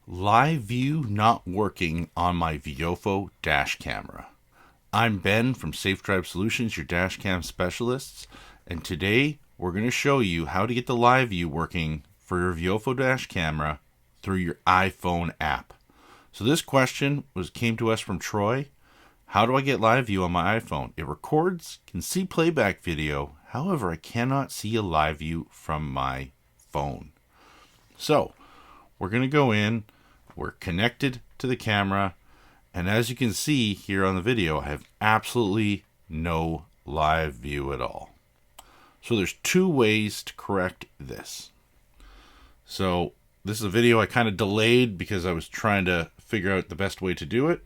Live view not working on my VIOFO dash camera. I'm Ben from Safe Drive Solutions, your dash cam specialists, and today we're going to show you how to get the live view working for your VIOFO dash camera through your iPhone app. So this question came to us from Troy. How do I get live view on my iPhone? It records, can see playback video, however I cannot see a live view from my phone. So we're going to go in. We're connected to the camera, and as you can see here on the video, I have absolutely no live view at all. So there's two ways to correct this. So this is a video I kind of delayed because I was trying to figure out the best way to do it.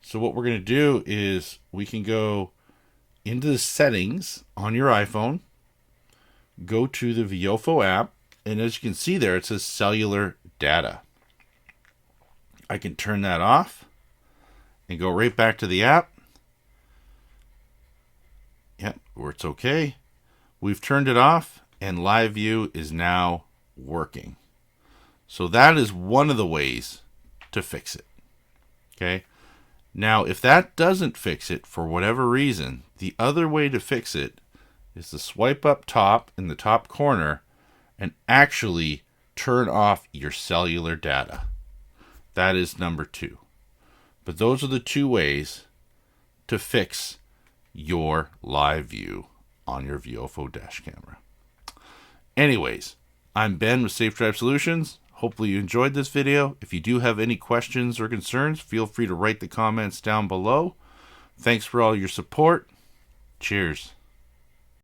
So what we're going to do is we can go into the settings on your iPhone, go to the VIOFO app, and as you can see there, it says cellular data. I can turn that off and go right back to the app. Yep, where it's okay. We've turned it off and live view is now working. So that is one of the ways to fix it. Okay. Now, if that doesn't fix it for whatever reason, the other way to fix it is to swipe up top in the top corner and actually turn off your cellular data. That is number 2. But those are the two ways to fix your live view on your VIOFO dash camera. Anyways, I'm Ben with Safe Drive Solutions. Hopefully you enjoyed this video. If you do have any questions or concerns, feel free to write the comments down below. Thanks for all your support. Cheers.